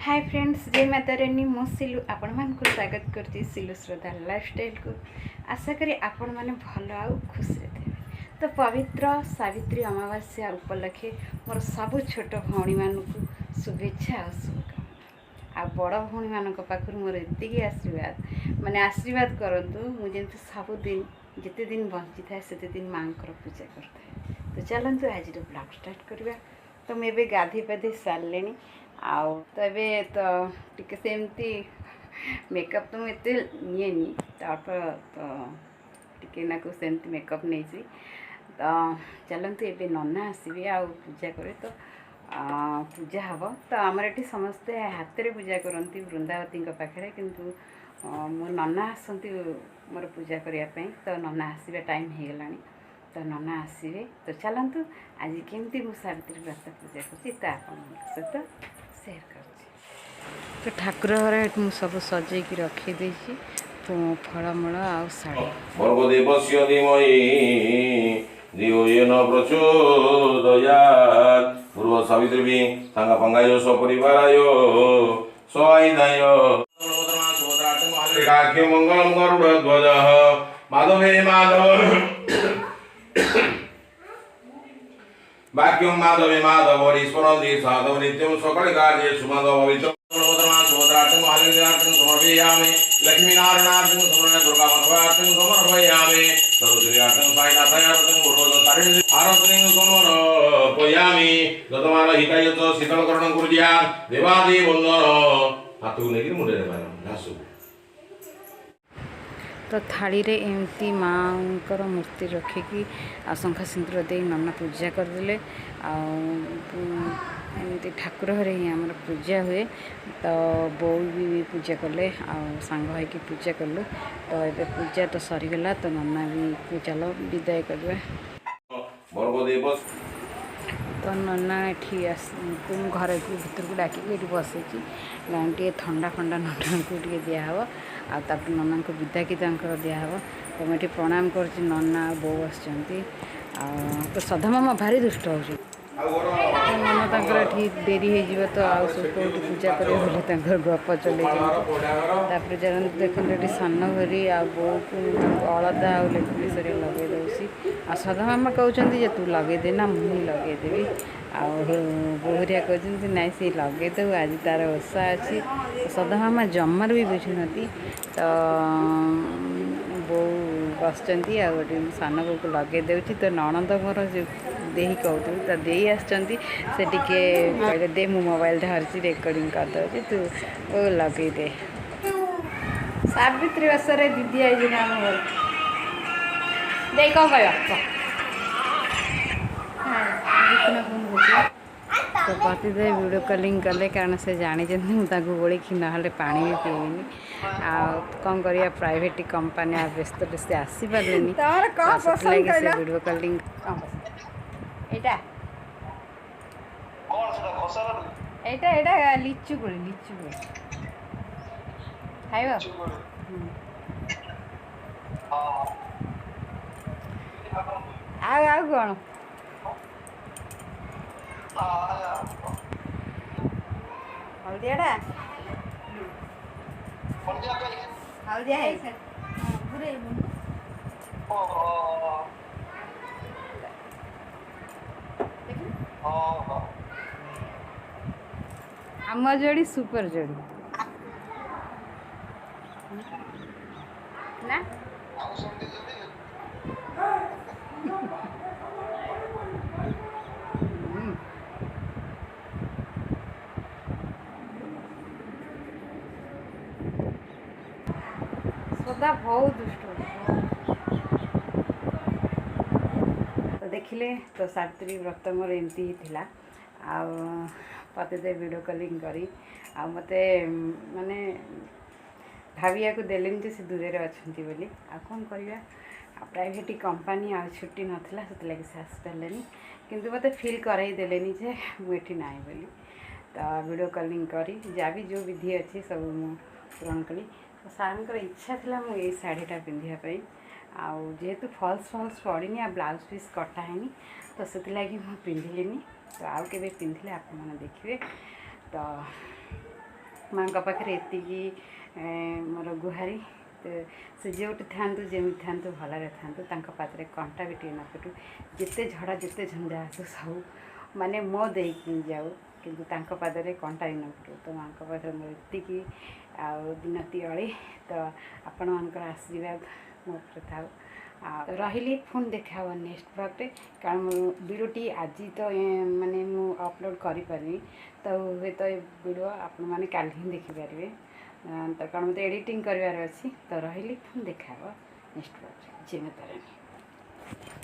Hi friends, जय माता रानी। मो सिलु आपण मान को स्वागत करती सिलु श्रद्धा लाइफस्टाइल को। आशा करी आपण माने भल आ खुश थे। तो पवित्र सावित्री अमावास्या उपलक्षे मोर सब छोट भौणी मान को शुभेच्छा और शुभकामना। आ बड़ भौणी मान पाखर मोर एति आशीर्वाद माने आशीर्वाद करतु मुझे सबुदिन जिते दिन बंची थाए से दिन माँ पूजा करता। तो चलतु आज ब्लॉग स्टार्ट करवा। तो मुझे गाधी पाधी सारे आउ तो ये तो टिके सेमती मेकअप तो मुझे निएनी तो टिके ना को सेमती मेकअप नहीं तो चलतु ये नना आसबे आ पूजा करे तो पूजा हम तो आमर ये समस्ते हाथ में पूजा करती वृंदावती पाखे किंतु मो नना आसती मोर पूजा करने तो नना आसवा टाइम हो गला तो नना आसबे। तो चलतु आज केमती मु सावित्री व्रत पूजा कर सहित सेयर कर। तो ठाकुर घर सब सजे रखीदे तो फलमूल आ शाढ़ी भर्गदेवस्य धीमहि धियो यो न प्रचोदयात् पूर्व सावित्री सांगापंगाय सपरिवाराय सहायदाय काख्य मंगलम गरुडध्वजः माधवे माधव वाक्यं माधवे माधव ईश्वरं साधव नित्यं सकल कार्येषु माधव समर्पयामि लक्ष्मीनारायणार्थं समर्पयामि दुर्गामातार्थं समर्पयामि सरस्वत्यार्थं साईनाथार्थं गुरुतारिणीं आरतीं समर्पयामि गतमान हिताय च शीतलकरणं कुर्यात् देवादि वन्दन हाथକୁ ନେଇକି ମୁଣ୍ଡରେ ଘାସୁ। तो थाली रे एमती माँकर मूर्ति रखिकी आ शंखा सिंदूर दे नना पूजा करदे एमती ठाकुर घरे ही आमर पूजा हुए। तो बो भी पूजा कले सांग होगी पूजा कलु। तो ये पूजा तो सरीगला तो नना भी चलो विदाय करवा। तो नना ये घर को भर को डाकिकी ये बसई टे ठंडा फंडा नना को दिहब आ नना को विदाकी दिहब। तो मुझे प्रणाम कर नना बो बस तो सदामामा भारी दुष्ट हो नना ठीक डेरी हो तो आउ सब कौट पूजा कर गप चल चलते देखते ये सान भरी आ बो को अलदा आ लेक्स लगे दूसरी आ सदामामा कहते तू लगे ना मुझे लगेदेवी आ बोहरिया कहते ना सी लगेदेव आज तार ओषा अच्छी। सदामामा जमार भी बुझुना तो बो बस गोटे सान बो को लगे दे तो नणंद मोर जो दे कहते तो दे आटे दे मो मोबाइल धरती रेकर्डिंग करदे तू ओ लगे दे। सावित्री वर्षे दीदी आई आम घर दे कौन कह तो पतिदेव वीडियो कॉलिंग कले कारण से जानी मुझे बोली ना पा भी पीनी आ कौन कर प्राइवेट कंपनी आ व्यस्त से आसीपारे से वीडियो कॉलिंग एटा लिचु कोड़ी खाइब आ कौन हल्दियाटा हल्दिया है आम जोड़ी सुपर जोड़ी ना सदा बहुत दुष्ट तो देखिले। तो सावित्री व्रत मोर एमती ही थिला आ पतिदेव वीडियो कॉलिंग करी आ मते माने भाविया को देलेन से दूर अच्छा बोली आ कौन करवा प्राइवेट कंपनी आ छुट्टी नाला से से आसपारे किंतु मत फिल करई देलेनी जे मुझे ना बोली। तो वीडियो कॉलिंग करी जहाँ भी जो विधि अच्छी सब पूरण कली। तो सार इच्छा थी मुझे शाढ़ीटा पिंधापी जेहेतु फल्स फल्स पड़नी आ ब्लाउज पीस कटा है तो से लगी पिंधिली तो आउ के पिंधिले आप देखिए। तो माँ पाखे एतिकी मोर गुहारी तो से जोटी था जमी था भलरे था पात्रे कंटा भी टे न कटू जिते झड़ा जिते झंझा आसू सब माने मो दे जाऊ किंतु तांको पादरे कंटा भी न कटू तो माँ पाखे मोर दिनती अली तो आपण मानकर आशीर्वाद मो था रही फोन देखा नेक्स्ट ब्लॉग कारण वीडियोटी आज तो माने मु अपलोड करि पारि तो हे तो वीडियो आपण माने काल ही देखि पारिबे तो कारण मत एडिटिंग करबार अछि तो रही फोन देखा नेक्स्ट ब्लॉग जय माता रानी।